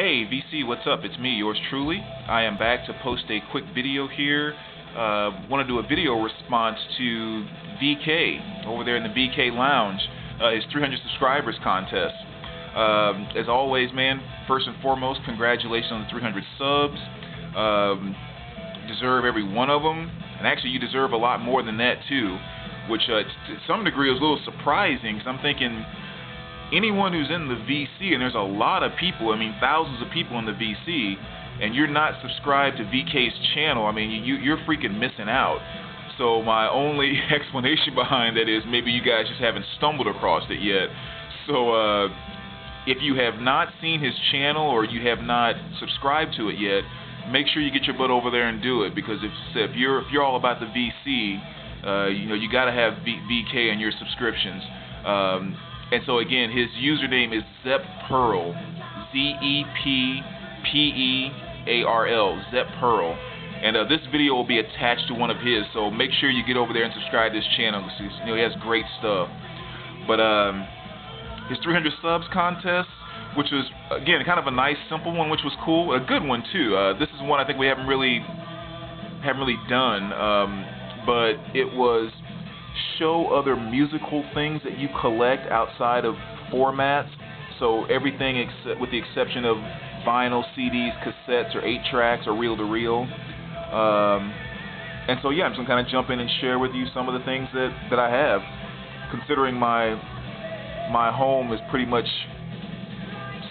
Hey VC, what's up? It's me, yours truly. I am back to post a quick video here. Want to do a video response to VK over there in the VK Lounge, his 300 subscribers contest. As always, man, first and foremost, congratulations on the 300 subs. Deserve every one of them, and actually you deserve a lot more than that too, which to some degree is a little surprising because I'm thinking anyone who's in the VC, and there's a lot of people, I mean thousands of people in the VC, and you're not subscribed to VK's channel, I mean you're freaking missing out. So my only explanation behind that is maybe you guys just haven't stumbled across it yet. So if you have not seen his channel or you have not subscribed to it yet, make sure you get your butt over there and do it, because if you're all about the VC, you got to have VK in your subscriptions. And so again, his username is Zeppearl, Zeppearl, Zeppearl. And this video will be attached to one of his, so make sure you get over there and subscribe to his channel, because he has great stuff. But his 300 subs contest, which was again kind of a nice, simple one, which was cool, a good one too. This is one I think we haven't really done, but it was show other musical things that you collect outside of formats. So everything except, with the exception of vinyl, CDs, cassettes, or 8-tracks, or reel-to-reel. And so yeah, I'm just gonna kind of jump in and share with you some of the things that I have. Considering my home is pretty much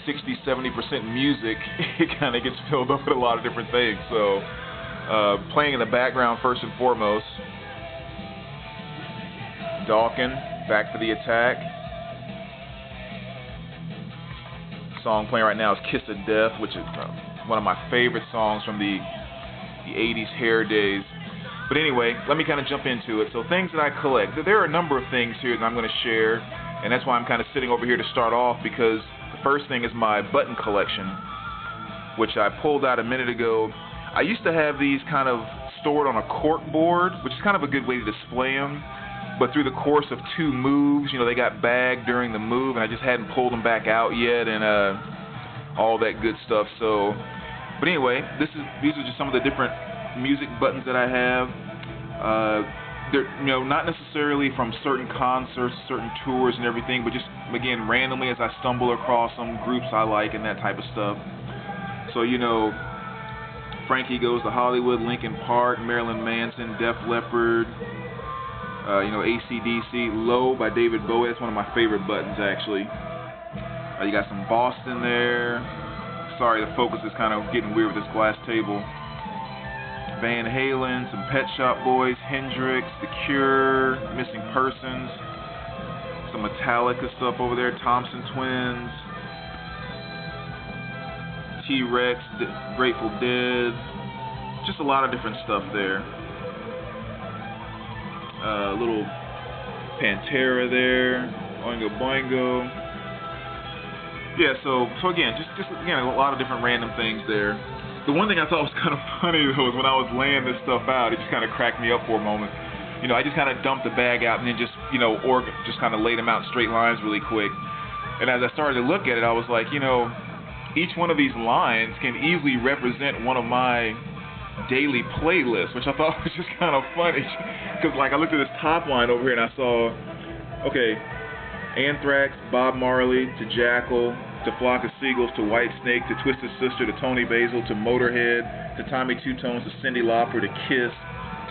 60-70% music, it kind of gets filled up with a lot of different things. So playing in the background first and foremost, Dawkins, Back for the Attack. The song playing right now is Kiss of Death, which is one of my favorite songs from the 80s hair days. But anyway, let me kind of jump into it. So things that I collect. There are a number of things here that I'm going to share, and that's why I'm kind of sitting over here to start off, because the first thing is my button collection, which I pulled out a minute ago. I used to have these kind of stored on a cork board, which is kind of a good way to display them. But through the course of 2 moves, they got bagged during the move, and I just hadn't pulled them back out yet, and all that good stuff. So, but anyway, these are just some of the different music buttons that I have. They're not necessarily from certain concerts, certain tours, and everything, but just again randomly as I stumble across some groups I like and that type of stuff. So Frankie Goes to Hollywood, Linkin Park, Marilyn Manson, Def Leppard. AC/DC, Low by David Bowie. That's one of my favorite buttons, actually. You got some Boston there. Sorry, the focus is kind of getting weird with this glass table. Van Halen, some Pet Shop Boys, Hendrix, The Cure, Missing Persons, some Metallica stuff over there, Thompson Twins, T-Rex, Grateful Dead, just a lot of different stuff there. Little Pantera there, Oingo Boingo. Yeah, so again, just again, a lot of different random things there. The one thing I thought was kind of funny though is when I was laying this stuff out, it just kind of cracked me up for a moment. I just kind of dumped the bag out and then just just kind of laid them out in straight lines really quick. And as I started to look at it, I was like, each one of these lines can easily represent one of my daily playlist, which I thought was just kind of funny, because I looked at this top line over here and I saw, okay, Anthrax, Bob Marley, to Jackal, to Flock of Seagulls, to Whitesnake, to Twisted Sister, to Tony Basil, to Motorhead, to Tommy Two Tones, to Cyndi Lauper, to Kiss,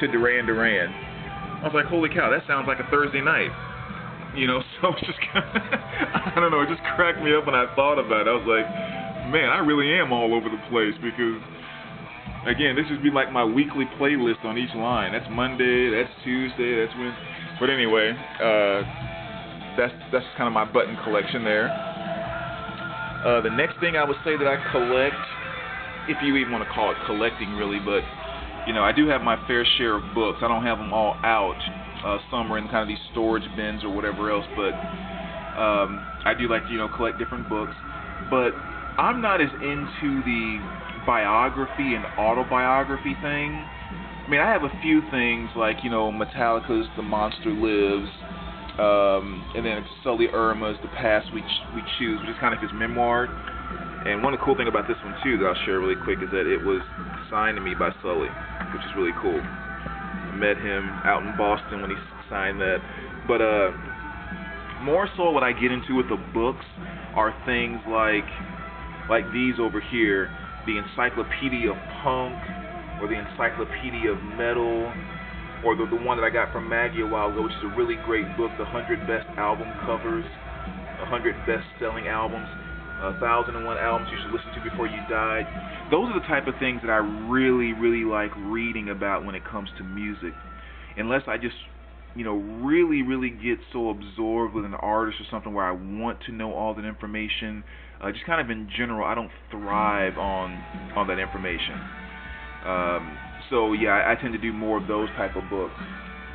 to Duran Duran. I was like, holy cow, that sounds like a Thursday night. So it's just kind of, I don't know, it just cracked me up when I thought about it. I was like, man, I really am all over the place, because again, this would be like my weekly playlist on each line. That's Monday, that's Tuesday, that's Wednesday. But anyway, that's kind of my button collection there. The next thing I would say that I collect, if you even want to call it collecting really, but I do have my fair share of books. I don't have them all out. Some are in kind of these storage bins or whatever else, but I do like to collect different books. But I'm not as into the biography and autobiography thing. I mean, I have a few things like Metallica's The Monster Lives, and then Sully Erma's The Past We Choose, which is kind of his memoir. And one of the cool things about this one too that I'll share really quick is that it was signed to me by Sully, which is really cool. I met him out in Boston when he signed that. But more so what I get into with the books are things like these over here, the Encyclopedia of Punk, or the Encyclopedia of Metal, or the one that I got from Maggie a while ago, which is a really great book, the 100 Best Album Covers, 100 Best-Selling Albums, 1001 Albums You Should Listen to Before You Die. Those are the type of things that I really, really like reading about when it comes to music. Unless I just, really, really get so absorbed with an artist or something where I want to know all that information. Just kind of in general, I don't thrive on that information. So yeah, I tend to do more of those type of books.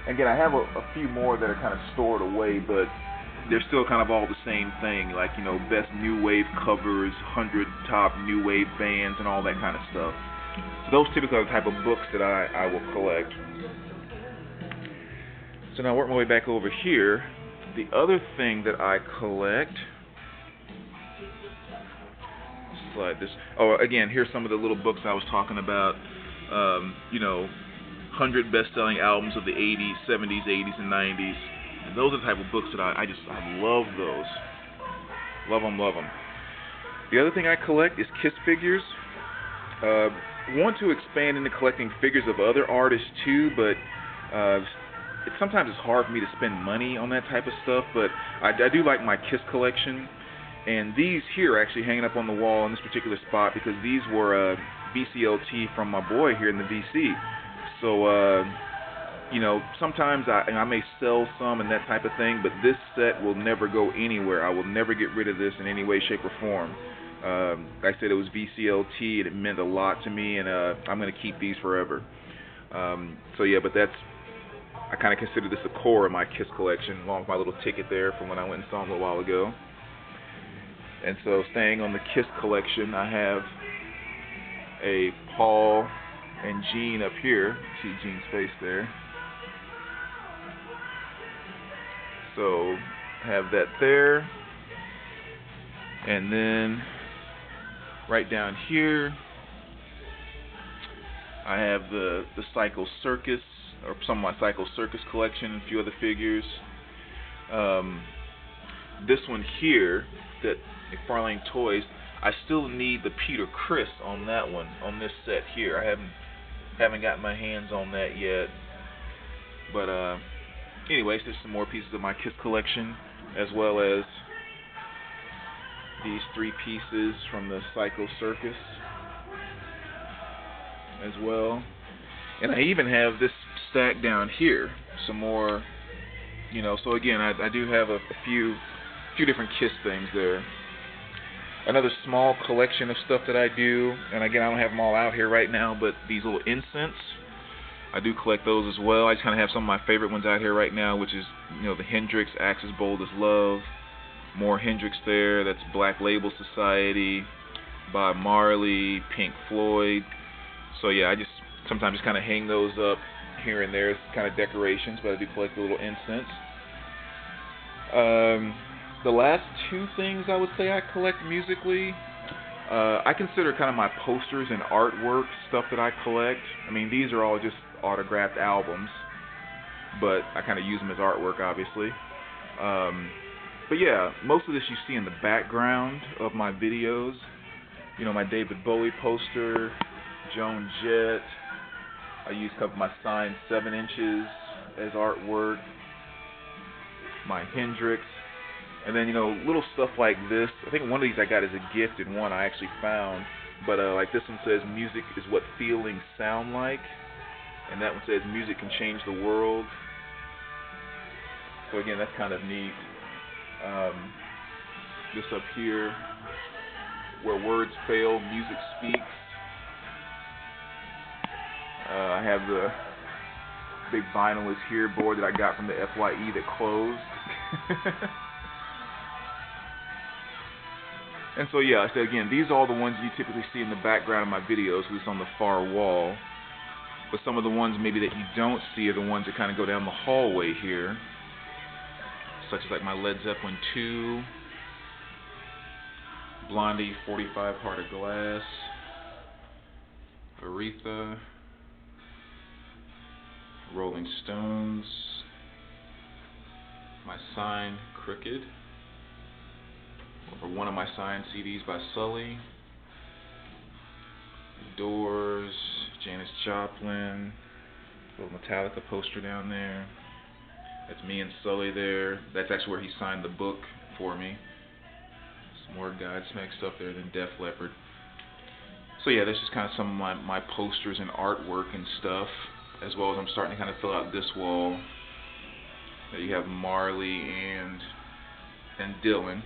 Again, I have a few more that are kind of stored away, but they're still kind of all the same thing, like, best new wave covers, 100 top new wave bands, and all that kind of stuff. So those typically are the type of books that I will collect. So now work my way back over here. The other thing that I collect, slide this. Oh, again, here's some of the little books I was talking about. 100 best-selling albums of the 80s, 70s, 80s, and 90s. And those are the type of books that I love those. Love them. The other thing I collect is Kiss figures. Want to expand into collecting figures of other artists too, but sometimes it's hard for me to spend money on that type of stuff. But I do like my Kiss collection. And these here are actually hanging up on the wall in this particular spot because these were VCLT from my boy here in the VC. So, sometimes I may sell some and that type of thing, but this set will never go anywhere. I will never get rid of this in any way, shape, or form. Like I said, it was VCLT, and it meant a lot to me, and I'm going to keep these forever. So yeah, but I kind of consider this the core of my Kiss collection, along with my little ticket there from when I went and saw them a little while ago. And so staying on the Kiss collection, I have a Paul and Gene up here. See Gene's face there. So I have that there. And then right down here, I have the Psycho Circus, or some of my Psycho Circus collection, and a few other figures. This one here, that McFarlane Toys, I still need the Peter Criss on that one, on this set here. I haven't got my hands on that yet. But anyways, there's some more pieces of my Kiss collection, as well as these 3 pieces from the Psycho Circus as well. And I even have this stack down here, some more, so again, I do have a few different Kiss things there. Another small collection of stuff that I do, and again, I don't have them all out here right now, but these little incense, I do collect those as well. I just kind of have some of my favorite ones out here right now, which is, the Hendrix, Axis Bold as Love, more Hendrix there, that's Black Label Society, Bob Marley, Pink Floyd. So yeah, I just sometimes just kind of hang those up here and there as kind of decorations, but I do collect the little incense. The last 2 things I would say I collect musically, I consider kind of my posters and artwork stuff that I collect. I mean, these are all just autographed albums, but I kind of use them as artwork, obviously. But yeah, most of this you see in the background of my videos. My David Bowie poster, Joan Jett. I use a couple of my signed 7 inches as artwork. My Hendrix. And then, little stuff like this. I think one of these I got as a gift and one I actually found. But like this one says, music is what feelings sound like. And that one says, music can change the world. So again, that's kind of neat. This up here, where words fail, music speaks. I have the big vinyl is here board that I got from the FYE that closed. And so yeah, I said again, these are all the ones you typically see in the background of my videos, who's on the far wall. But some of the ones maybe that you don't see are the ones that kind of go down the hallway here, such as like my Led Zeppelin 2, Blondie 45 Heart of Glass, Aretha, Rolling Stones, my signed Crooked, or one of my signed CDs by Sully, Doors, Janis Joplin, little Metallica poster down there. That's me and Sully there. That's actually where he signed the book for me. Some more Godsmack stuff there, then Def Leppard. So yeah, that's just kind of some of my posters and artwork and stuff, as well as I'm starting to kind of fill out this wall. There you have Marley and Dylan.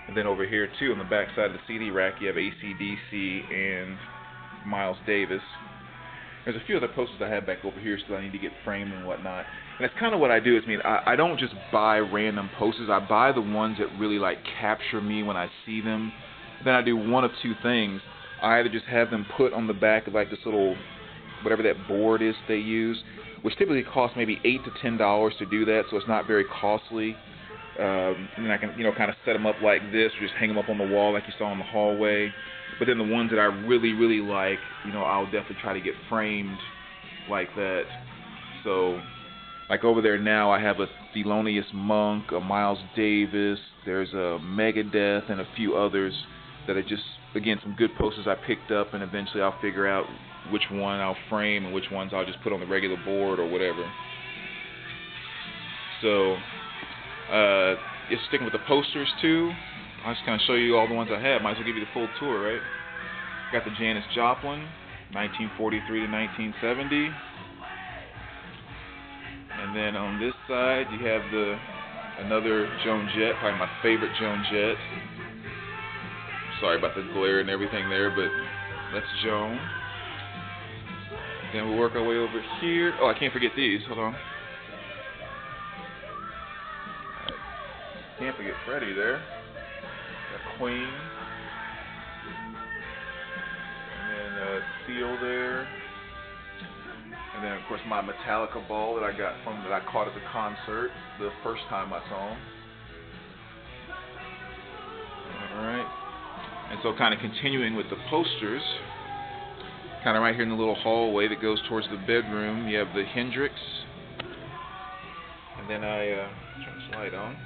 And then over here too, on the back side of the CD rack, you have AC/DC and Miles Davis. There's a few other posters I have back over here still I need to get framed and whatnot. And that's kind of what I do. I don't just buy random posters. I buy the ones that really like capture me when I see them. Then I do one of two things. I either just have them put on the back of like this little, whatever that board is they use, which typically costs maybe $8 to $10 to do that, so it's not very costly. And then I can, kind of set them up like this, or just hang them up on the wall like you saw in the hallway. But then the ones that I really, really like, I'll definitely try to get framed like that. So, like over there now, I have a Thelonious Monk, a Miles Davis, there's a Megadeth, and a few others that are just, again, some good posters I picked up, and eventually I'll figure out which one I'll frame and which ones I'll just put on the regular board or whatever. So, just sticking with the posters too, I'll just kind of show you all the ones I have. Might as well give you the full tour, right? Got the Janis Joplin, 1943 to 1970. And then on this side, you have another Joan Jett, probably my favorite Joan Jett. Sorry about the glare and everything there, but that's Joan. Then we'll work our way over here. Oh, I can't forget these. Hold on. Can't forget Freddie there. Got Queen. And then Seal there. And then, of course, my Metallica ball that I caught at the concert the first time I saw him. Alright. And so kind of continuing with the posters, kind of right here in the little hallway that goes towards the bedroom, you have the Hendrix. And then I turn this light on.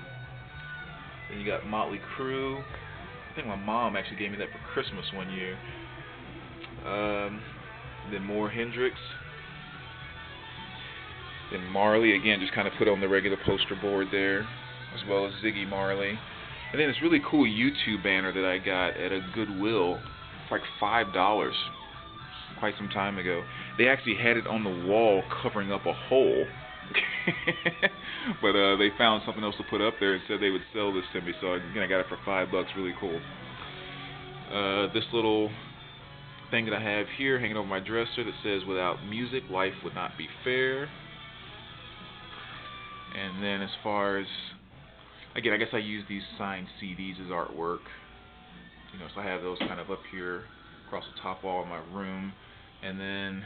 Then you got Motley Crue. I think my mom actually gave me that for Christmas one year. Then more Hendrix. Then Marley, again, just kind of put on the regular poster board there, as well as Ziggy Marley. And then this really cool YouTube banner that I got at a Goodwill. It's like $5 quite some time ago. They actually had it on the wall covering up a hole. But they found something else to put up there and said they would sell this to me, so I got it for $5. Really cool. This little thing that I have here hanging over my dresser that says, "Without music, life would not be fair." And then as far as, again, I guess I use these signed CDs as artwork. So I have those kind of up here across the top wall of my room. And then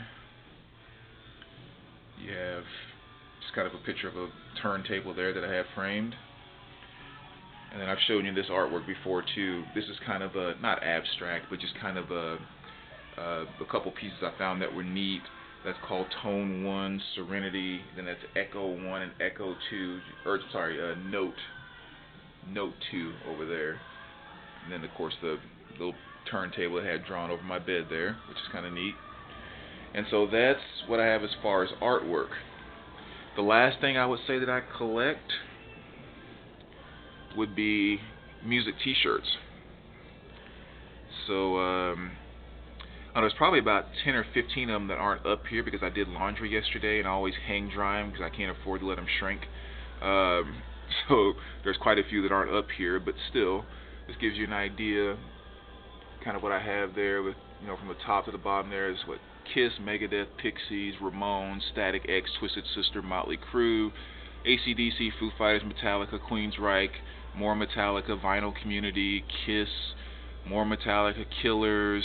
you have just kind of a picture of a turntable there that I have framed. And then I've shown you this artwork before too. This is kind of a, not abstract, but just kind of a couple pieces I found that were neat. That's called Tone 1, Serenity. Then that's Echo 1 and Echo 2, or sorry, Note 2 over there. And then of course the little turntable I had drawn over my bed there, which is kind of neat. And so that's what I have as far as artwork. The last thing I would say that I collect would be music t-shirts. So there's probably about 10 or 15 of them that aren't up here because I did laundry yesterday and I always hang dry them because I can't afford to let them shrink. So there's quite a few that aren't up here, but still, this gives you an idea kind of what I have there with, from the top to the bottom there is what Kiss, Megadeth, Pixies, Ramones, Static X, Twisted Sister, Motley Crue, AC/DC, Foo Fighters, Metallica, Queensryche, more Metallica, Vinyl Community, Kiss, more Metallica, Killers,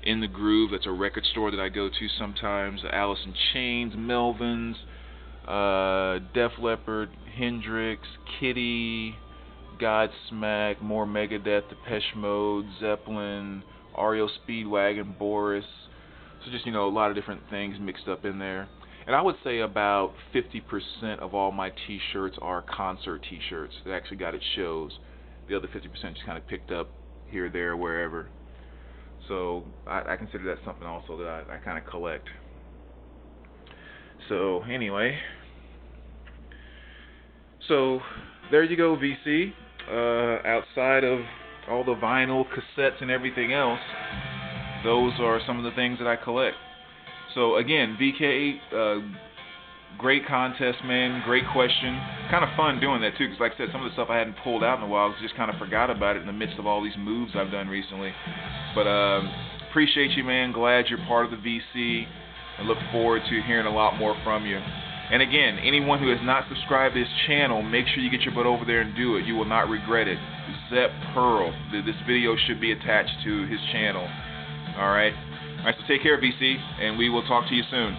In the Groove, that's a record store that I go to sometimes, Alice in Chains, Melvins, Def Leppard, Hendrix, Kitty, Godsmack, more Megadeth, Depeche Mode, Zeppelin, REO Speedwagon, Boris. So just, a lot of different things mixed up in there. And I would say about 50% of all my t-shirts are concert t-shirts that actually got at shows. The other 50% just kind of picked up here, there, wherever. So I consider that something also that I kind of collect. So anyway, so there you go, VC. Outside of all the vinyl, cassettes, and everything else, those are some of the things that I collect. So again, VK, great contest, man. Great question. Kind of fun doing that too, because like I said, some of the stuff I hadn't pulled out in a while, I just kind of forgot about it in the midst of all these moves I've done recently. But appreciate you, man. Glad you're part of the VC. I look forward to hearing a lot more from you. And again, anyone who has not subscribed to this channel, make sure you get your butt over there and do it. You will not regret it. Zeppearl. This video should be attached to his channel. All right. All right, so take care, VC, and we will talk to you soon.